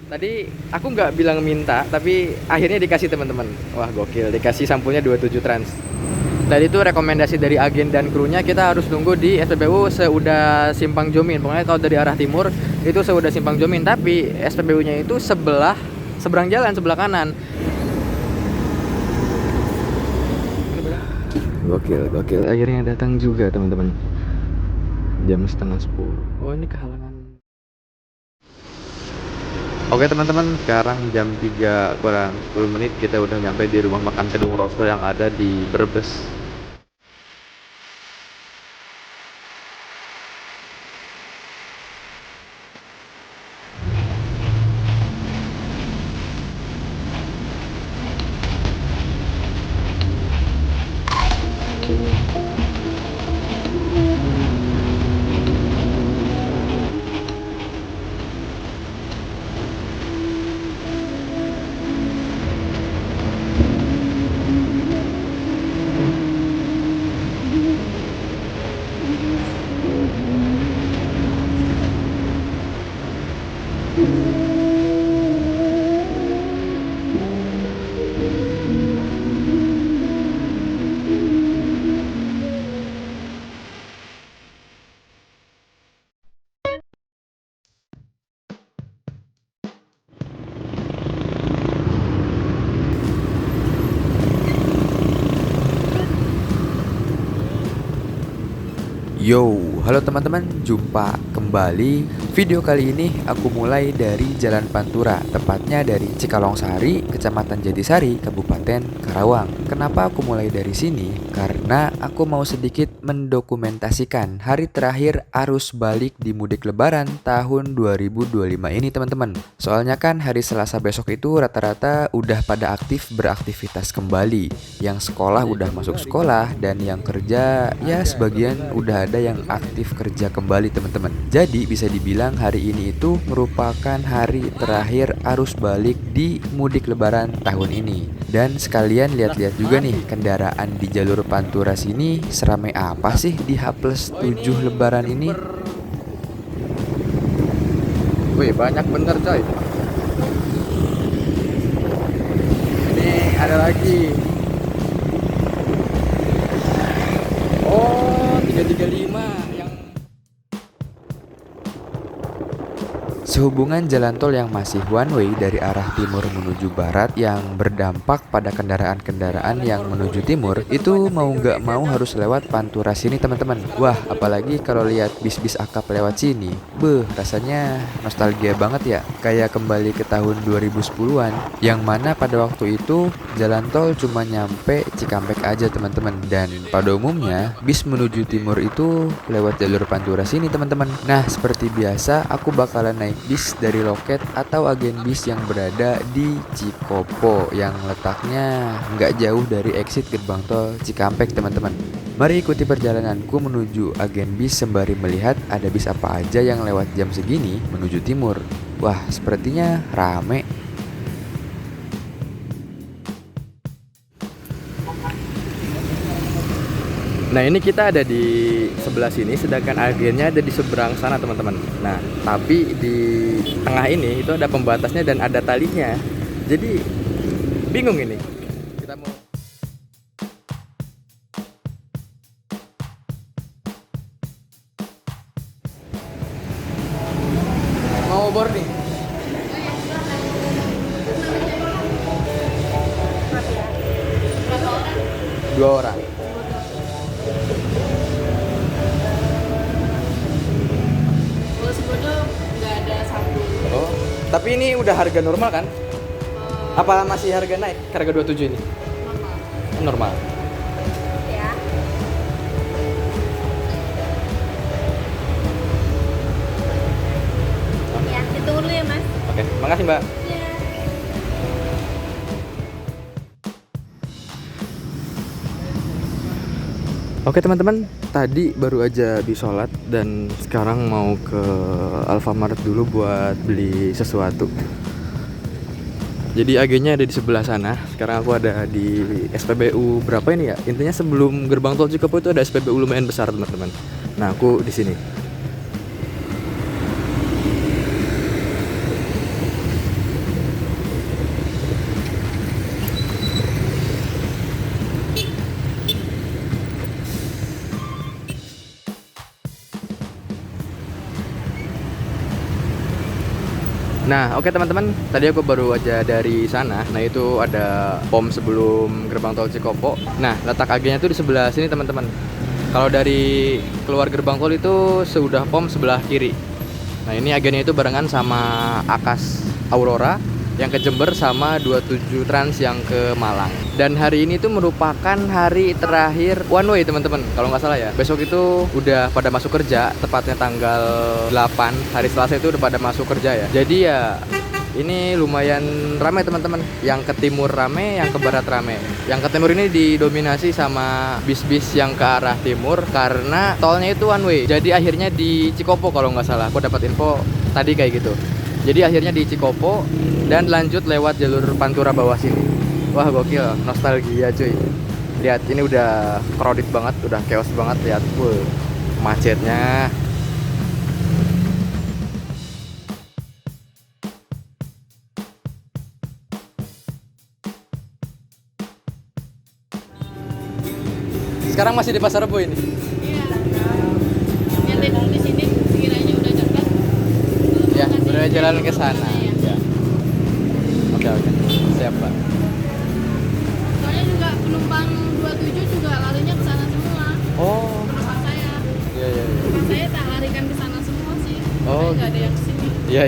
Tadi aku nggak bilang minta, tapi akhirnya dikasih teman-teman. Wah gokil, dikasih sampulnya 27 trans. Tadi itu rekomendasi dari agen dan krunya kita harus nunggu di SPBU seudah Simpang Jomin. Pokoknya kalau dari arah timur itu seudah Simpang Jomin, tapi SPBU-nya itu seberang jalan sebelah kanan. Gokil, gokil. Akhirnya datang juga teman-teman. Jam setengah 10. Oh ini kehalangan. Oke teman-teman, sekarang jam 3 kurang 10 menit kita udah nyampe di rumah makan Kedung Rosso yang ada di Brebes. Yo, halo teman-teman, jumpa kembali. Video kali ini aku mulai dari Jalan Pantura, tepatnya dari Cikalongsari, Kecamatan Jatisari, Kabupaten Karawang. Kenapa aku mulai dari sini? Karena aku mau sedikit mendokumentasikan hari terakhir arus balik di mudik lebaran tahun 2025 ini teman-teman. Soalnya kan hari Selasa besok itu rata-rata udah pada aktif beraktivitas kembali. Yang sekolah udah masuk sekolah dan yang kerja ya sebagian udah ada yang aktif kerja kembali teman-teman. Jadi bisa dibilang hari ini itu merupakan hari terakhir arus balik di mudik lebaran tahun ini. Dan sekalian lihat-lihat juga nih kendaraan di jalur Pantura sini seramai apa sih di H+7 lebaran ini. Wih banyak bener coy. Ini ada lagi. Oh 335 yang sehubungan jalan tol yang masih one way dari arah timur menuju barat yang berdampak pada kendaraan-kendaraan yang menuju timur itu mau nggak mau harus lewat Pantura sini teman-teman. Wah apalagi kalau lihat bis-bis akap lewat sini, rasanya nostalgia banget ya. Kayak kembali ke tahun 2010-an yang mana pada waktu itu jalan tol cuma nyampe Cikampek aja teman-teman. Dan pada umumnya bis menuju timur itu lewat jalur Pantura sini teman-teman. Nah seperti biasa aku bakalan naik bis dari loket atau agen bis yang berada di Cikopo yang letaknya nggak jauh dari exit gerbang tol Cikampek teman-teman. Mari ikuti perjalananku menuju agen bis sembari melihat ada bis apa aja yang lewat jam segini menuju timur. Wah sepertinya rame. Nah ini kita ada di sebelah sini, sedangkan agennya ada di seberang sana teman-teman. Nah tapi di tengah ini itu ada pembatasnya dan ada talinya. Jadi bingung ini. Kita mau boarding. 2 orang. Oh, tapi ini udah harga normal kan? Apa masih harga naik? Harga 27 ini? Normal. Ya. Ya, ditunggu dulu ya, Mas. Oke, makasih Mbak. Ya. Oke teman-teman, tadi baru aja habis sholat dan sekarang mau ke Alfamart dulu buat beli sesuatu. Jadi agennya ada di sebelah sana. Sekarang aku ada di SPBU berapa ini ya? Intinya sebelum gerbang tol Cikopo itu ada SPBU lumayan besar teman-teman. Nah aku di sini. Nah, oke teman-teman, tadi aku baru aja dari sana. Nah, itu ada pom sebelum gerbang tol Cikopo. Nah, letak agennya tuh di sebelah sini teman-teman. Kalau dari keluar gerbang tol itu sudah pom sebelah kiri. Nah, ini agennya itu barengan sama Akas Aurora yang ke Jember sama 27 Trans yang ke Malang. Dan hari ini tuh merupakan hari terakhir one way teman-teman, kalau nggak salah ya. Besok itu udah pada masuk kerja, tepatnya tanggal 8 hari Selasa itu udah pada masuk kerja ya. Jadi ya ini lumayan ramai teman-teman. Yang ke timur rame, yang ke barat rame. Yang ke timur ini didominasi sama bis-bis yang ke arah timur karena tolnya itu one way. Jadi akhirnya di Cikopo kalau nggak salah. Aku dapat info tadi kayak gitu. Jadi akhirnya di Cikopo dan lanjut lewat jalur Pantura bawah sini. Wah gokil, nostalgia cuy. Lihat ini udah crowded banget, udah chaos banget. Lihat full macetnya. Sekarang masih di Pasar Rebo ini. Iya. Nyantai dulu di sini, sekiranya udah dekat. Ya, udah jalan ke sana. Iya. Oke, siap Pak. Soalnya juga penumpang 27 juga larinya ke sana semua. Oh, Penumpang saya. iya. Penumpang saya tak larikan ke sana semua sih. Oh, Nggak ada yang kesini. Iya.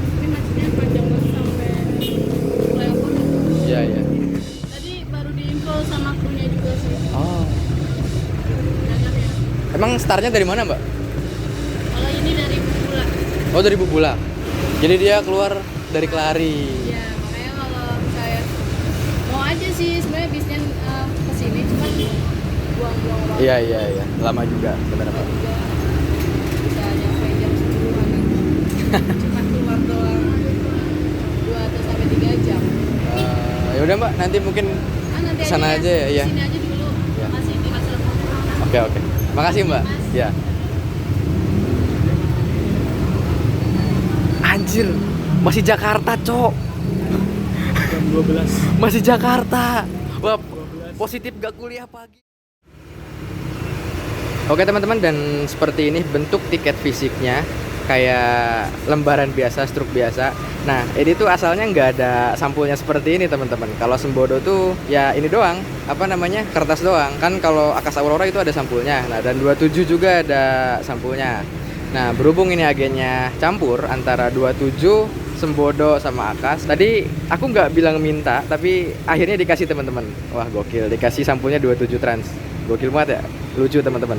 Tapi macetnya panjang banget sampai flyover. Iya. Tadi baru diinfo sama krunya juga sih. Oh, Banyak ya. emang startnya dari mana Mbak? Kalau ini dari Bubula. Oh, dari Bubula. Jadi dia keluar dari Kelari. Iya, makanya kalau saya mau aja sih sebenarnya bisnya kesini cuman buang-buang waktu. Iya. Lama juga sebenarnya Pak. Juga bisa nyampe jam 10-an cuma keluar doang 2 atau sampai 3 jam. Ya udah Mbak, nanti mungkin Nanti kesana aja ya. Iya. Sini aja dulu. Iya. Masih di Pasar Rebo. Oke. Makasih Mbak. Mas. Ya. Anjir, masih Jakarta, Cok. Jam 12. Masih Jakarta. Wah, positif gak kuliah pagi. Oke teman-teman, dan seperti ini bentuk tiket fisiknya. Kayak lembaran biasa, struk biasa. Nah, ini tuh asalnya nggak ada sampulnya seperti ini teman-teman. Kalau Sembodo tuh ya ini doang, kertas doang. Kan kalau Akas Aurora itu ada sampulnya. Nah, dan 27 juga ada sampulnya. Nah, berhubung ini agennya campur antara 27, Sembodo sama Akas. Tadi aku nggak bilang minta, tapi akhirnya dikasih teman-teman. Wah, gokil, dikasih sampulnya 27 Trans. Gokil banget ya, lucu teman-teman.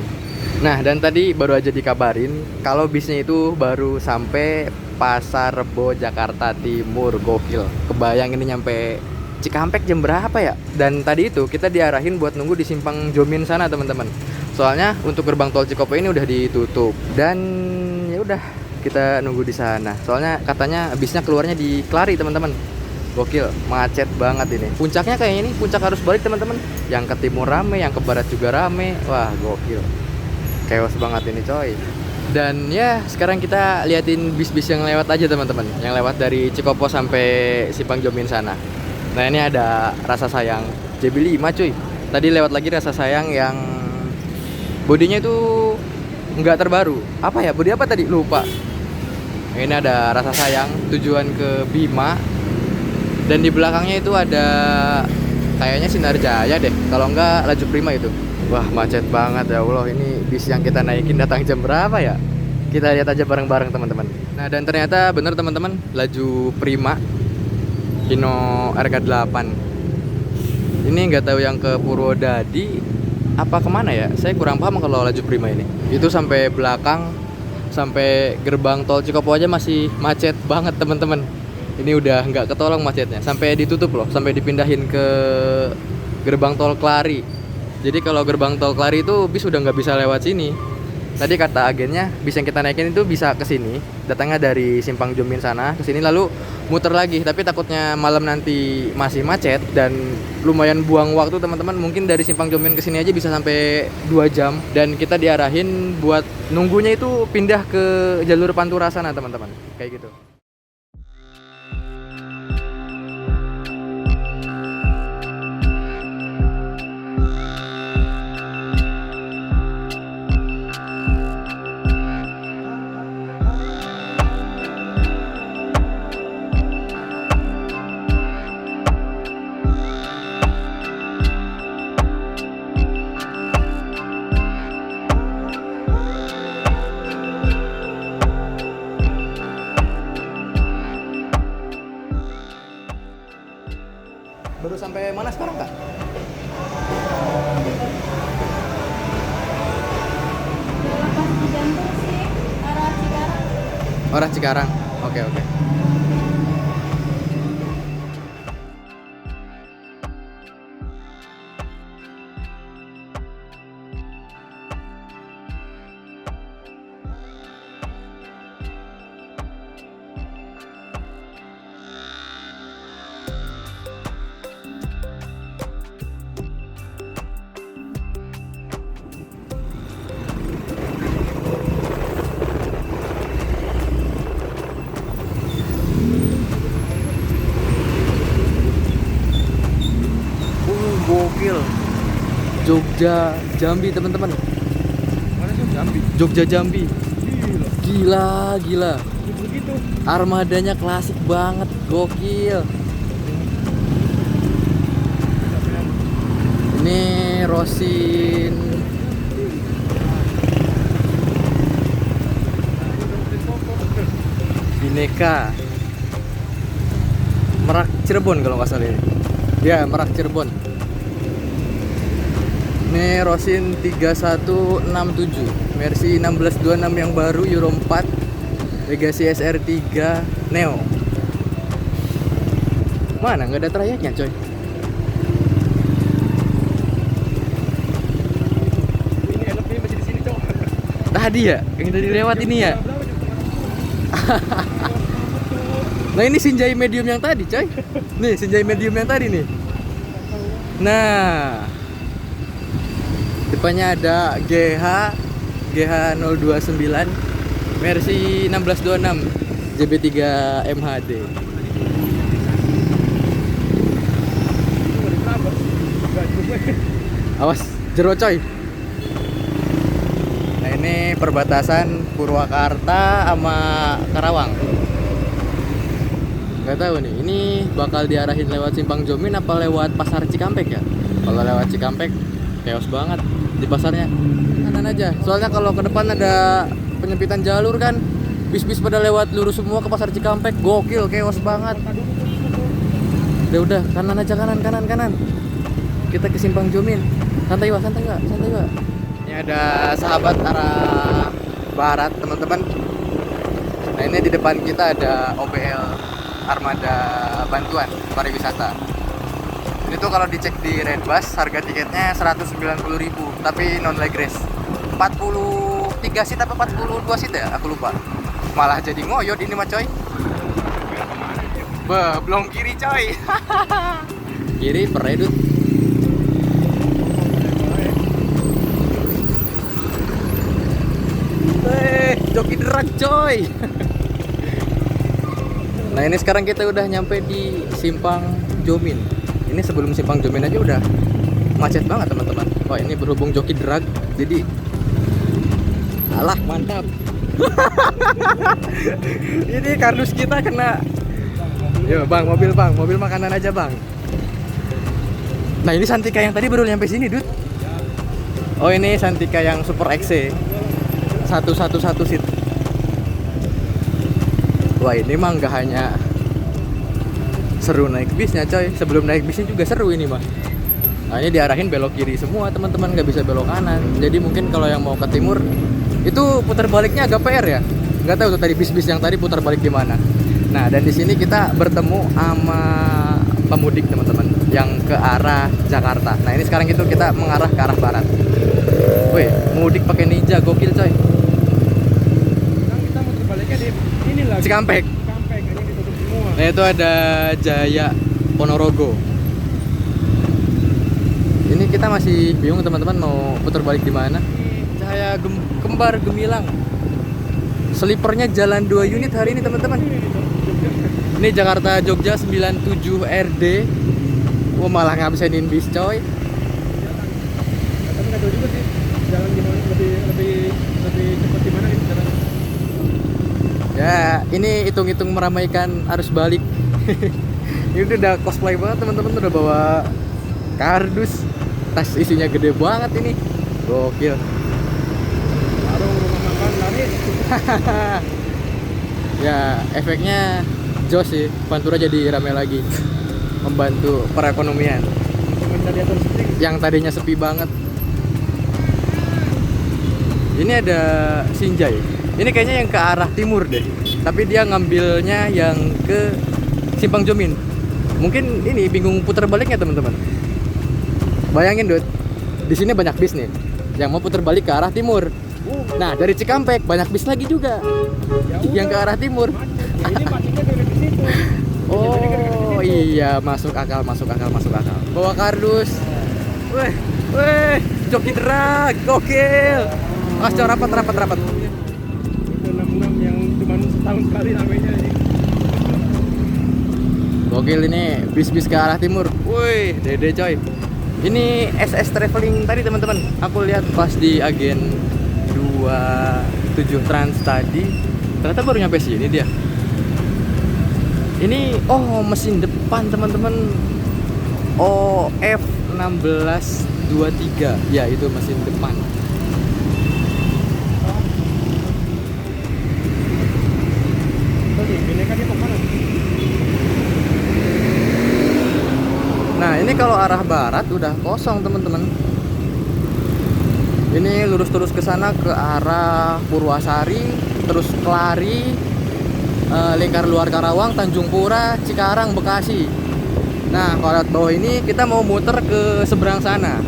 Nah, dan tadi baru aja dikabarin kalau bisnya itu baru sampai Pasar Rebo Jakarta Timur. Gokil. Kebayang ini nyampe Cikampek jam berapa ya? Dan tadi itu kita diarahin buat nunggu di Simpang Jomin sana, teman-teman. Soalnya untuk gerbang tol Cikopo ini udah ditutup. Dan ya udah, kita nunggu di sana. Soalnya katanya bisnya keluarnya di Kelari, teman-teman. Gokil, macet banget ini. Puncaknya kayaknya ini puncak arus balik, teman-teman. Yang ke timur rame, yang ke barat juga rame. Wah, gokil. Chaos banget ini coy. Dan ya sekarang kita liatin bis-bis yang lewat aja teman-teman. Yang lewat dari Cikopo sampai Simpang Jomin sana. Nah ini ada Rasa Sayang JB5 cuy. Tadi lewat lagi Rasa Sayang yang bodinya itu nggak terbaru. Apa ya, bodi apa tadi? Lupa. Ini ada Rasa Sayang tujuan ke Bima. Dan di belakangnya itu ada kayaknya Sinar Jaya deh. Kalau enggak Laju Prima itu. Wah, macet banget ya Allah. Ini bis yang kita naikin datang jam berapa ya? Kita lihat aja bareng-bareng teman-teman. Nah, dan ternyata bener teman-teman, Laju Prima Hino RK8. Ini nggak tahu yang ke Purwodadi apa kemana ya? Saya kurang paham kalau Laju Prima ini. Itu sampai belakang, sampai gerbang tol Cikopo aja masih macet banget teman-teman. Ini udah nggak ketolong macetnya. Sampai ditutup loh, sampai dipindahin ke gerbang tol Kelari. Jadi kalau gerbang tol Kelari itu bis udah nggak bisa lewat sini. Tadi kata agennya bis yang kita naikin itu bisa ke sini, datangnya dari Simpang Jomin sana ke sini lalu muter lagi. Tapi takutnya malam nanti masih macet dan lumayan buang waktu teman-teman. Mungkin dari Simpang Jomin ke sini aja bisa sampai 2 jam dan kita diarahin buat nunggunya itu pindah ke jalur Pantura sana teman-teman. Kayak gitu. Udah sampai mana sekarang, Kak? Udah lepas di jantung sih, arah Cikarang. Arah Cikarang. Oke, oke. Gokil. Jogja Jambi, teman-teman. Mana sih Jambi? Jogja Jambi. Gila. Gila. Begitu. Armadanya klasik banget, gokil. Ini Rosin. Bineka. Merak Cirebon kalau nggak salah ini. Ya, Merak Cirebon. Ini Rosin 3167 versi 1626 yang baru Euro 4 Legacy SR3 Neo. Mana nggak ada trayeknya, coy? Ini eloknya masih di sini, Cok. Tadi ya, yang tadi lewat ini ya. Nah ini Sinjai medium yang tadi, coy. Nih Sinjai medium yang tadi nih. Nah, depannya ada GH029 versi 1626 JB3 MHD. Awas, jero coy. Nah ini perbatasan Purwakarta sama Karawang. Gak tahu nih, ini bakal diarahin lewat Simpang Jomin apa lewat Pasar Cikampek ya? Kalau lewat Cikampek, chaos banget di pasarnya. Kanan aja, soalnya kalau ke depan ada penyempitan jalur kan, bis-bis pada lewat lurus semua ke Pasar Cikampek, gokil, chaos banget. Udah, kanan aja, kanan. Kita ke Simpang Jomin. Santai Wak. Ini ada sahabat arah barat, teman-teman. Nah ini di depan kita ada OBL Armada Bantuan Pariwisata. Ini tuh kalau dicek di Redbus harga tiketnya 190.000, tapi non leg race. 43 seat apa 42 seat ya? Aku lupa. Malah jadi ngoyot ini mah, coy. Belum kiri, coy. Kiri peredut. Joki drag, coy. Nah ini sekarang kita udah nyampe di Simpang Jomin. Ini sebelum Simpang Jomin aja udah macet banget, teman-teman. Oh ini berhubung joki drag, jadi alah mantap. Ini kardus kita kena. Yo bang, mobil makanan aja bang. Nah ini Santika yang tadi baru nyampe sini, Dut. Oh ini Santika yang Super XC 111 seat. Wah ini mah nggak hanya seru naik bisnya, coy. Sebelum naik bisnya juga seru ini mah. Nah ini diarahin belok kiri semua, teman-teman, nggak bisa belok kanan. Jadi mungkin kalau yang mau ke timur itu putar baliknya agak PR ya. Nggak tahu tuh tadi bis-bis yang tadi putar balik di mana. Nah dan di sini kita bertemu sama pemudik, teman-teman, yang ke arah Jakarta. Nah ini sekarang itu kita mengarah ke arah barat. Wih, mudik pakai Ninja, gokil, coy. Kan kita mau terbaliknya di ini lagi. Cikampek. Cikampek ini ditutup semua. Nah itu ada Jaya Ponorogo. Ini kita masih bingung, teman-teman, mau putar balik di mana. Cahaya Kembar Gemilang. Slipernya jalan 2 unit hari ini, teman-teman. Ini Jakarta Jogja 97 RD. Wah malah ngabisin bis, coy. Tapi nggak tahu juga sih jalan gimana, lebih cepat gimana gitu jalan. Ya ini hitung-hitung meramaikan arus balik. Ini udah cosplay banget, teman-teman. Udah bawa kardus, tas isinya gede banget ini, gokil. Warung, rumah makan, laris. Ya efeknya jos sih, Pantura jadi rame lagi. membantu perekonomian Dengan radiator spring. yang tadinya sepi banget. Ini ada Sinjai. Ini kayaknya yang ke arah timur deh. Tapi dia ngambilnya yang ke Simpang Jomin. Mungkin ini bingung putar baliknya teman-teman. Bayangin Dut, di sini banyak bis nih yang mau putar balik ke arah timur. Nah dari Cikampek banyak bis lagi juga yang ke arah timur. Ya, ini masuknya dari situ. Oh iya, masuk akal. Bawa kardus. Weh, joki drag, gokil. Rapat. Itu 66 yang cuma setahun sekali namanya ini. Gokil ini bis-bis ke arah timur. Wih, dede coy. Ini SS Traveling tadi teman-teman. Aku lihat pas di agen 27 Trans tadi. Ternyata baru nyampe sini dia. Ini mesin depan teman-teman. OF 1623. Ya, itu mesin depan. Tadi binekannya kemana? Nah, ini kalau arah barat udah kosong, teman-teman. Ini lurus terus ke sana ke arah Purwasari, terus Kelari, lingkar luar Karawang, Tanjung Pura, Cikarang, Bekasi. Nah, kalau lihat bawah ini kita mau muter ke seberang sana.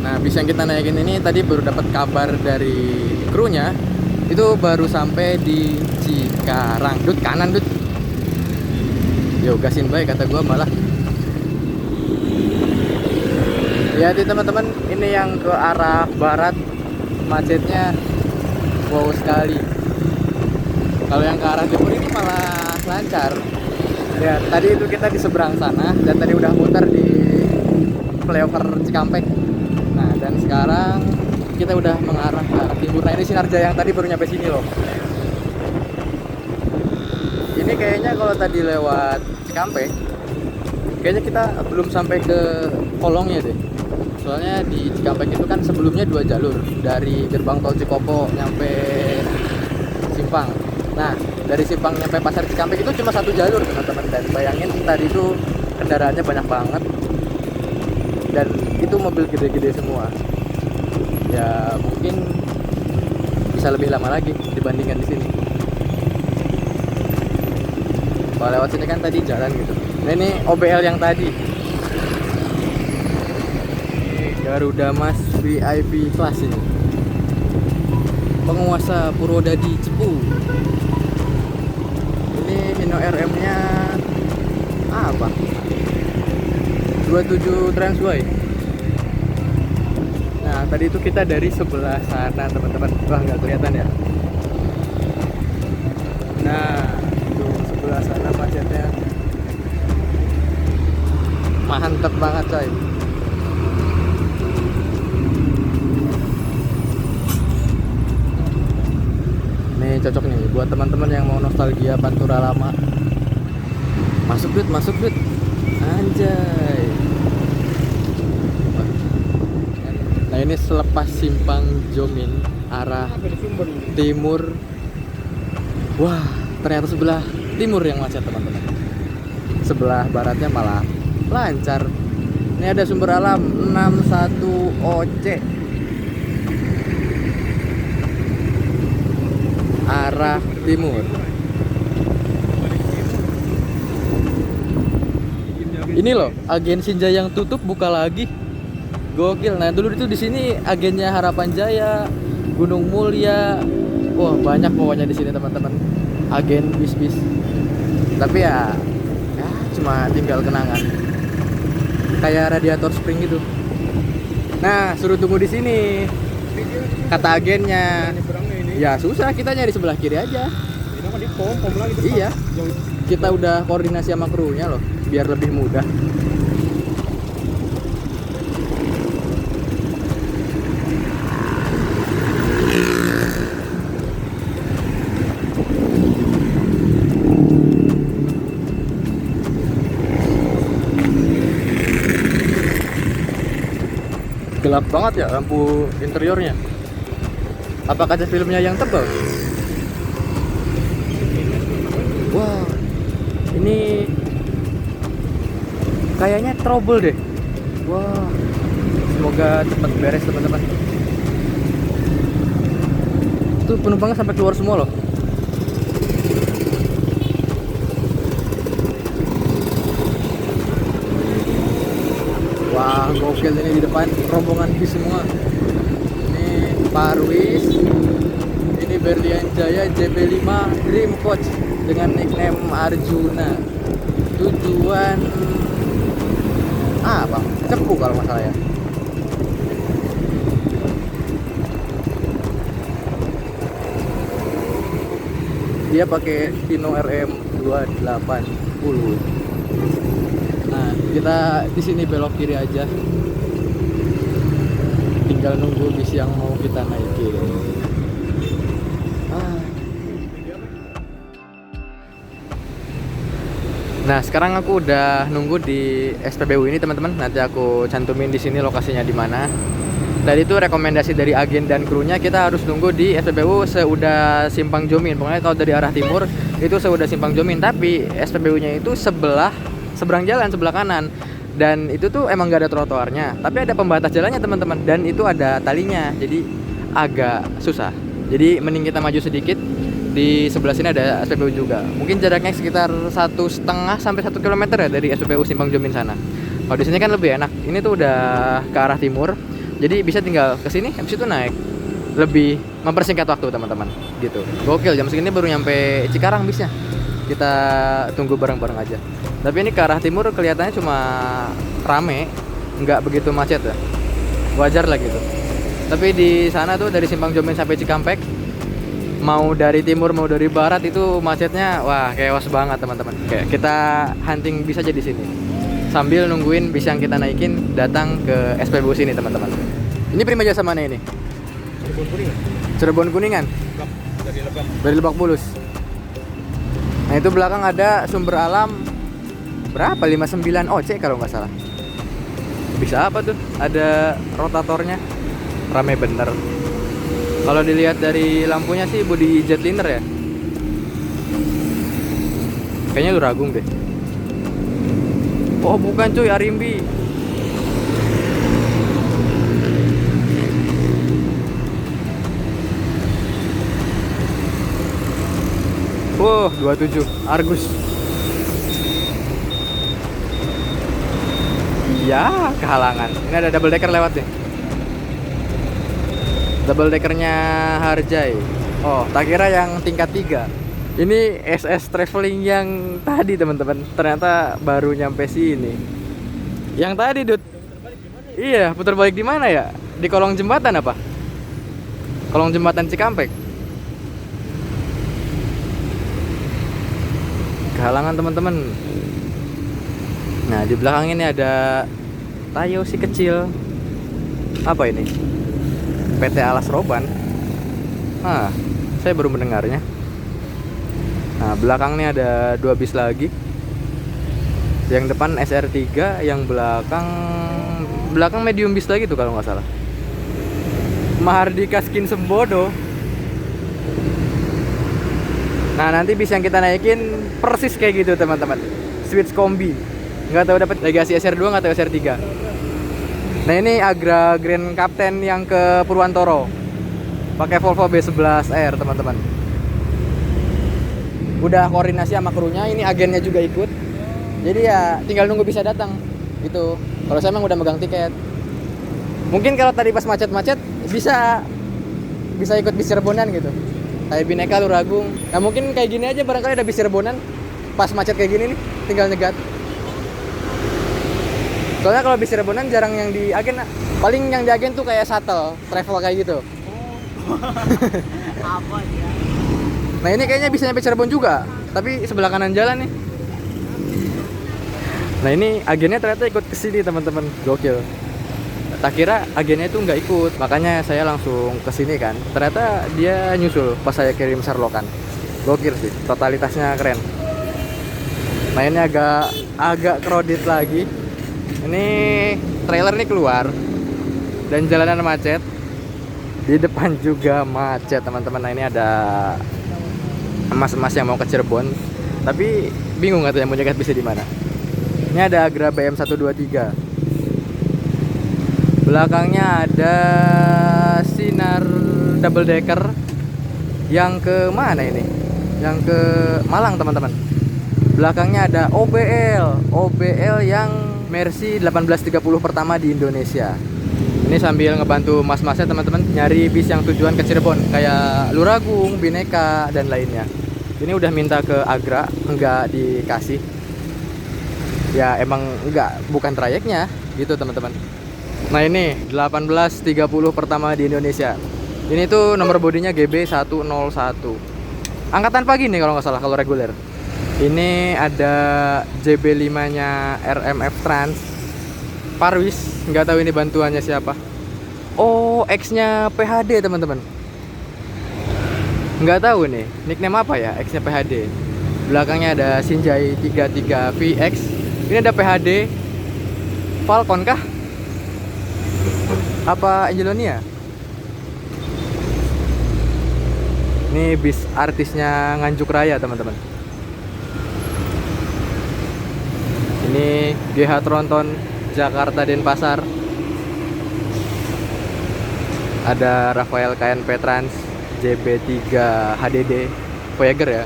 Nah, bis yang kita naikin ini tadi baru dapat kabar dari krunya, itu baru sampai di Cikarang. Dut, kanan Dut. Yo, gasin baik kata gua malah. Ya, teman-teman, ini yang ke arah barat macetnya wow sekali. Kalau yang ke arah timur ini malah lancar. Ya, tadi itu kita di seberang sana dan tadi udah muter di flyover Cikampek. Nah, dan sekarang kita udah mengarah ke arah timur. Nah, ini Sinarja yang tadi baru nyampe sini loh. Ini kayaknya kalau tadi lewat Cikampek, kayaknya kita belum sampai ke kolongnya deh. Soalnya di Cikampek itu kan sebelumnya 2 jalur dari gerbang tol Cikopo nyampe Simpang. Nah, dari Simpang nyampe pasar Cikampek itu cuma 1 jalur teman-teman. Dan bayangin tadi itu kendaraannya banyak banget. Dan itu mobil gede-gede semua. Ya mungkin bisa lebih lama lagi dibandingkan di sini. Kalau lewat sini kan tadi jalan gitu. Nah, ini OBL yang tadi. Garuda Mas VIP kelas ini. Penguasa Purwodadi Cepu. Ini Hino RM-nya apa? 27 Transway. Nah, tadi itu kita dari sebelah sana, teman-teman. Wah, nggak kelihatan ya. Nah, itu sebelah sana macetnya mantep banget, coy. Nih cocok nih buat teman-teman yang mau nostalgia Pantura lama. Masuk Dut. Anjay. Nah, ini selepas Simpang Jomin arah timur. Wah, ternyata sebelah timur yang macet, teman-teman. Sebelah baratnya malah lancar. Ini ada sumber alam 61 OC arah timur. Ini loh, agen Sinjai yang tutup buka lagi. Gokil. Nah, dulu itu di sini agennya Harapan Jaya, Gunung Mulia. Wah, banyak pokoknya di sini, teman-teman. Agen bis-bis. Tapi ya cuma tinggal kenangan. Kayak radiator spring gitu. Nah, suruh tunggu di sini. Kata agennya. Ya susah, kita nyari sebelah kiri aja. Ini kan di pom lagi depan. Iya. Kita udah koordinasi sama krunya loh, biar lebih mudah. Gelap banget ya lampu interiornya. Apa kaca filmnya yang tebal? Wah, Ini kayaknya trouble deh. Wah, semoga cepat beres teman-teman. Tuh penumpangnya sampai keluar semua loh. Wah, gokil ini di depan rombongan bis semua. Ini Pak Ruiz, ini Berlian Jaya JP5 Dream Coach dengan nickname Arjuna. Tujuan apa? Cepu kalau nggak salah ya. Dia pakai Hino RM 280. Nah, kita di sini belok kiri aja. Tinggal nunggu bis yang mau kita naikin. Nah, sekarang aku udah nunggu di SPBU ini teman-teman. Nanti aku cantumin di sini lokasinya di mana. Tadi itu rekomendasi dari agen dan krunya kita harus nunggu di SPBU seudah Simpang Jomin. Pokoknya kalau dari arah timur itu seudah Simpang Jomin. Tapi SPBU-nya itu seberang jalan, sebelah kanan. Dan itu tuh emang gak ada trotoarnya. Tapi ada pembatas jalannya teman-teman. Dan itu ada talinya. Jadi agak susah. Jadi mending kita maju sedikit. Di sebelah sini ada SPBU juga. Mungkin jaraknya sekitar 1,5 sampai 1 km ya dari SPBU Simpang Jomin sana. Kalau di sini kan lebih enak. Ini tuh udah ke arah timur. Jadi bisa tinggal ke sini habis itu naik. Lebih mempersingkat waktu teman-teman gitu. Gokil, jam segini baru nyampe Cikarang bisnya. Kita tunggu bareng-bareng aja. Tapi ini ke arah timur kelihatannya cuma rame, nggak begitu macet ya. Wajar lah gitu. Tapi di sana tuh dari Simpang Jomin sampai Cikampek, mau dari timur mau dari barat itu macetnya wah chaos banget teman-teman. Kayak kita hunting bisa aja di sini. Sambil nungguin bis yang kita naikin datang ke SPBU sini teman-teman. Ini Prima Jasa mana ini? Cirebon Kuningan. Cirebon Kuningan. Dari Lebak. Dari Lebak Bulus. Nah itu belakang ada Sumber Alam berapa? 59 OC kalau nggak salah. Bisa apa tuh? Ada rotatornya. Rame bener. Kalau dilihat dari lampunya sih body jetliner ya. Kayaknya lu ragung deh. Oh bukan cuy, Arimbi. Wow, 27 Argus. Iya, kehalangan. Ini ada double decker lewat nih. Double deckernya Harjai. Oh, tak kira yang tingkat 3. Ini SS Traveling yang tadi teman-teman. Ternyata baru nyampe sini. Yang tadi, Dut. Iya, putar balik di mana ya? Di kolong jembatan apa? Kolong jembatan Cikampek. Kehalangan teman-teman. Nah, di belakang ini ada Tayo si kecil. Apa ini? PT Alas Roban. Nah, saya baru mendengarnya. Nah, belakang ini ada 2 bis lagi. Yang depan SR3, yang belakang medium bis lagi tuh kalau nggak salah. Mahardika Skin Sembodo. Nah, nanti bis yang kita naikin persis kayak gitu teman-teman. Switch kombi. Nggak tahu dapat legasi SR2 nggak tahu SR3. Nah, ini Agra Grand Captain yang ke Purwantoro. Pakai Volvo B11R teman-teman. Udah koordinasi sama krunya, ini agennya juga ikut. Jadi ya tinggal nunggu bisa datang gitu. Kalau saya emang udah megang tiket. Mungkin kalau tadi pas macet-macet bisa ikut bis Cirebonan gitu. Kayak Bineka Luragung. Nah mungkin kayak gini aja barangkali ada bis Cirebonan. Pas macet kayak gini nih, tinggal nyegat. Soalnya kalau bis Cirebonan jarang yang di agen. Paling yang di agen tuh kayak shuttle, travel kayak gitu. Apa ya? Nah ini kayaknya bisa nyampe Cirebon juga, tapi sebelah kanan jalan nih. Nah ini agennya ternyata ikut kesini teman-teman, gokil. Tak kira agennya itu nggak ikut, makanya saya langsung kesini kan. Ternyata dia nyusul pas saya kirim Sherlockan. Gokil sih, totalitasnya keren. Nah ini agak crowded lagi. Ini trailer nih keluar dan jalanan macet. Di depan juga macet teman-teman. Nah ini ada emas-emas yang mau ke Cirebon. Tapi Bingung nggak tuh yang mau nyegat bisnya di mana? Ini ada Agra BM 123. Belakangnya ada Sinar double decker yang ke mana ini? Yang ke Malang, teman-teman. Belakangnya ada OBL yang Mercy 1830 pertama di Indonesia. Ini sambil ngebantu mas-masnya teman-teman nyari bis yang tujuan ke Cirebon kayak Luragung, Bineka dan lainnya. Ini udah minta ke Agra, enggak dikasih. Ya emang enggak, bukan trayeknya gitu teman-teman. Nah ini 1830 pertama di Indonesia. Ini tuh nomor bodinya GB101. Angkatan pagi nih kalau nggak salah kalau reguler. Ini ada JB5 nya RMF Trans Parwis, nggak tahu ini bantuannya siapa. Oh, X-nya PHD teman-teman. Nggak tahu nih, nickname apa ya X-nya PHD. Belakangnya ada Shinjai 33 VX. Ini ada PHD Falcon kah? Apa Angelonia? Ini bis artisnya Nganjuk Raya teman-teman. Ini GH Tronton Jakarta Denpasar. Ada Rafael KNP Trans JB3 HDD Voyager ya.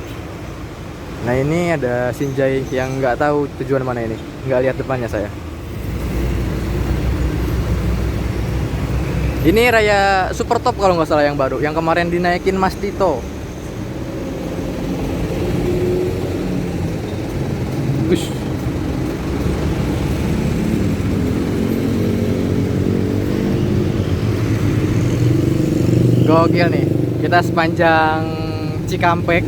Nah ini ada Shinjai yang nggak tahu tujuan mana ini, nggak lihat depannya saya. Ini Raya Super Top kalau nggak salah yang baru, yang kemarin dinaikin Mas Tito. Ush. Gokil nih, kita sepanjang Cikampek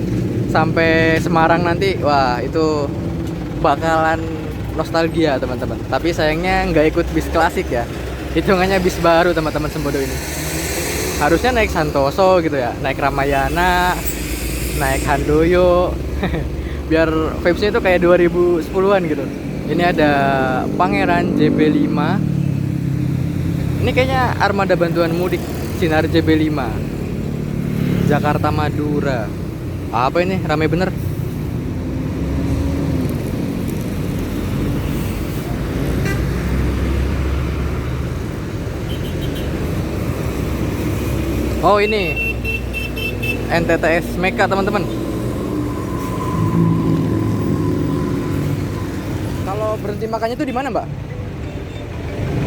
sampai Semarang nanti, wah itu bakalan nostalgia teman-teman. Tapi sayangnya nggak ikut bis klasik ya, hitungannya bis baru teman-teman Sembodo ini. Harusnya naik Santoso gitu ya, naik Ramayana, naik Handoyo, biar vibes-nya itu kayak 2010-an gitu. Ini ada Pangeran JB5. Ini kayaknya armada bantuan mudik Sinar JB5 Jakarta Madura. Apa ini? Rame bener. Oh ini NTTS Meka teman-teman. Kalau berhenti makannya tuh di mana Mbak?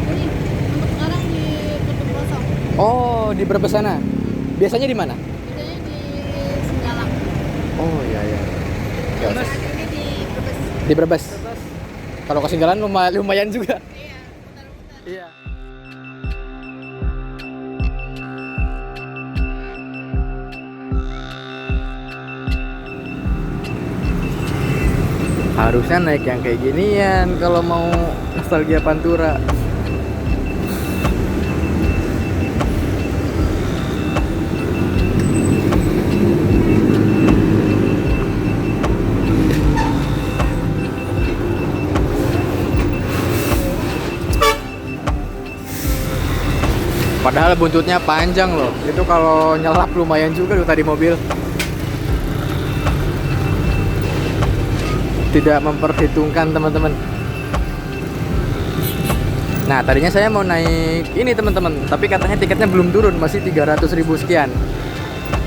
Ini untuk sekarang di Tutup Kosong. Oh di Brebes sana. Biasanya di mana? Biasanya di Singgalang. Oh iya iya. Ya, Nah, ini di Brebes. di Brebes. Kalau ke Singgalan lumayan juga. Iya, putar-putar. Iya. Harusnya naik yang kayak ginian kalau mau nostalgia Pantura. Padahal buntutnya panjang loh. Itu kalau nyelap lumayan juga tuh tadi mobil. Tidak memperhitungkan teman-teman. Nah tadinya saya mau naik ini teman-teman, tapi katanya tiketnya belum turun, masih 300.000 sekian.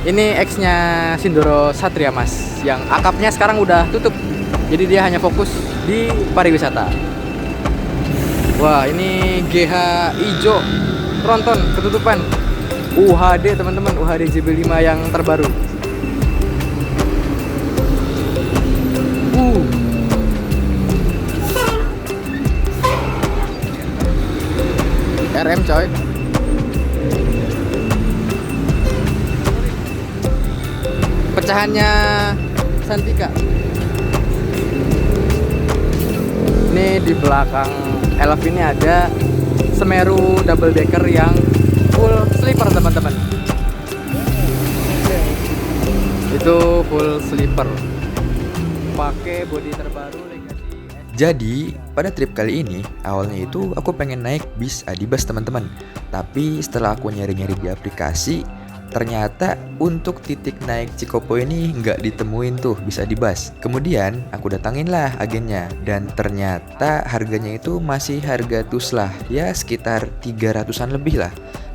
Ini X-nya Sindoro Satria Mas, yang akapnya sekarang udah tutup. Jadi dia hanya fokus di pariwisata. Wah ini GH Ijo Tronton ketutupan. UHD teman-teman, UHD JB5 yang terbaru. RM coy. Pecahannya Santika. Ini di belakang Elf ini ada Semeru double decker yang full sleeper teman-teman. Itu full sleeper. Pakai bodi terbaru Legacy. Jadi, pada trip kali ini, awalnya itu aku pengen naik bis Adibus teman-teman. Tapi setelah aku nyari-nyari di aplikasi, Ternyata untuk titik naik Cikopo ini nggak ditemuin tuh bisa di bus. Kemudian aku datangin lah agennya dan ternyata harganya itu masih harga tuslah, ya sekitar 300-an lebih lah.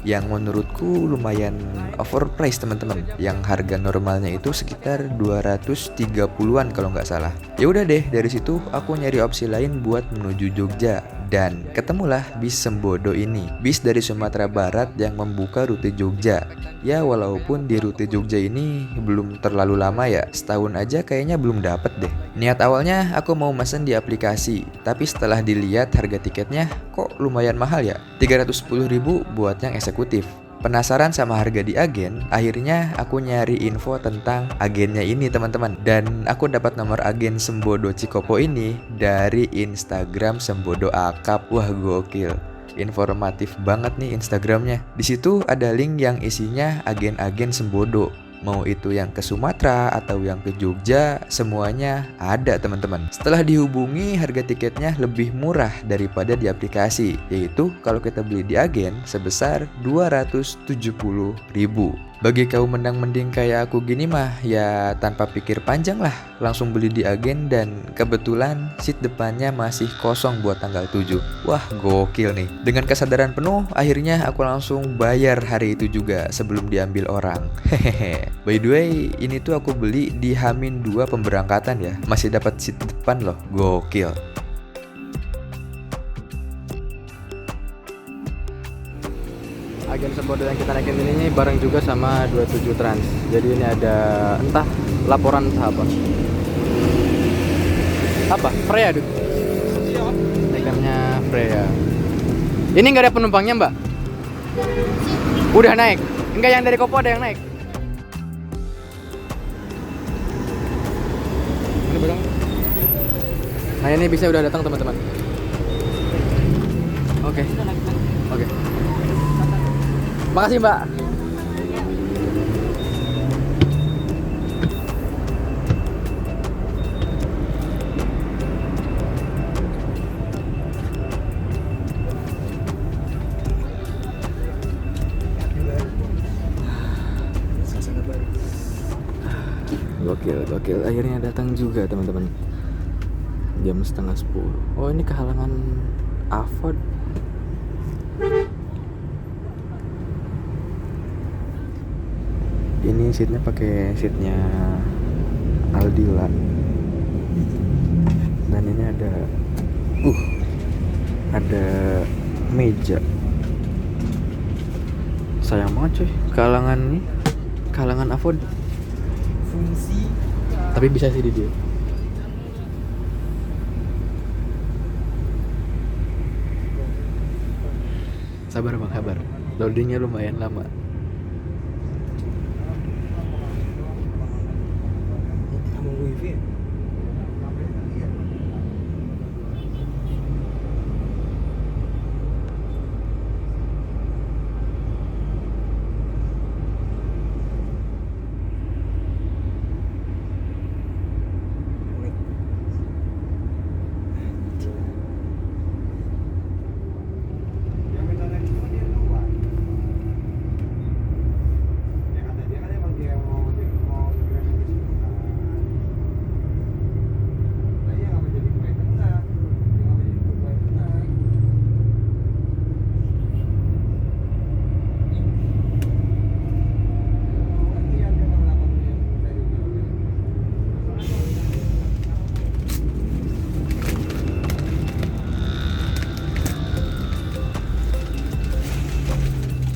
Yang menurutku lumayan overpriced teman-teman. Yang harga normalnya itu sekitar 230-an kalau nggak salah. Ya udah deh, dari situ aku nyari opsi lain buat menuju Jogja. Dan ketemulah bis Sembodo ini, bis dari Sumatera Barat yang membuka rute Jogja. Ya walaupun di rute Jogja ini belum terlalu lama ya, setahun aja kayaknya belum dapet deh. Niat awalnya aku mau mesen di aplikasi, tapi setelah dilihat harga tiketnya kok lumayan mahal ya, 310.000 buat yang eksekutif. Penasaran sama harga di agen, akhirnya aku nyari info tentang agennya ini teman-teman. Dan aku dapat nomor agen Sembodo Cikopo ini dari Instagram Sembodo Akap. Wah gokil, informatif banget nih Instagramnya. Di situ ada link yang isinya agen-agen Sembodo. Mau itu yang ke Sumatera atau yang ke Jogja, semuanya ada teman-teman. Setelah dihubungi, harga tiketnya lebih murah daripada di aplikasi, yaitu kalau kita beli di agen sebesar 270.000. Bagi kaum mending kayak aku gini mah ya tanpa pikir panjang lah, langsung beli di agen dan kebetulan seat depannya masih kosong buat tanggal 7. Wah gokil nih. Dengan kesadaran penuh akhirnya aku langsung bayar hari itu juga sebelum diambil orang. Hehehe. By the way, ini tuh aku beli di H-2 pemberangkatan ya. Masih dapat seat depan loh. Gokil. Agen Sembodo yang kita naikin ini bareng juga sama 27 Trans. Jadi ini ada entah laporan entah apa. Apa? Freya dude. Ikannya Freya. Ini nggak ada penumpangnya mbak? Udah naik? Enggak, yang dari Kopo ada yang naik. Ini barang. Nah ini bisa udah datang teman-teman. Oke. Oke. Makasih mbak. Gokil. Akhirnya datang juga teman-teman. Jam 9:30. Oh ini kehalangan Avod. Ini seatnya pakai seatnya Aldila. Dan ini ada meja. Sayang banget coy, kehalangan Avod. Fungsi. Tapi bisa sih di dia. Sabar bang, sabar. Loadingnya lumayan lama.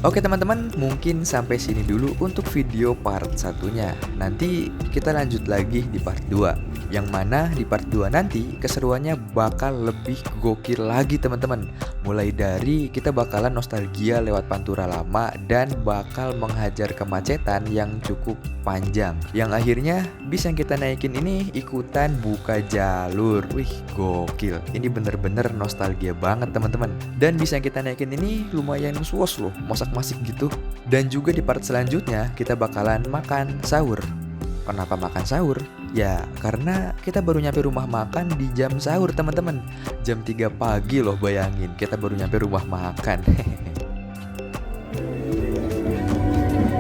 Oke teman-teman, mungkin sampai sini dulu untuk video part 1-nya. Nanti kita lanjut lagi di part 2. Yang mana di part 2 nanti keseruannya bakal lebih gokil lagi teman-teman. Mulai dari kita bakalan nostalgia lewat Pantura lama dan bakal menghajar kemacetan yang cukup panjang. Yang akhirnya bis yang kita naikin ini ikutan buka jalur. Wih gokil, ini bener-bener nostalgia banget teman-teman. Dan bis yang kita naikin ini lumayan suos loh, masak-masik gitu. Dan juga di part selanjutnya kita bakalan makan sahur. Kenapa makan sahur? Ya karena kita baru nyampe rumah makan di jam sahur teman-teman. Jam 3 pagi loh, bayangin kita baru nyampe rumah makan.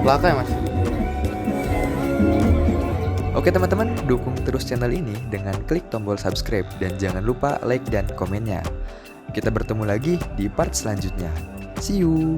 Laka ya mas? Oke teman-teman, dukung terus channel ini dengan klik tombol subscribe dan jangan lupa like dan komennya. Kita bertemu lagi di part selanjutnya. See you!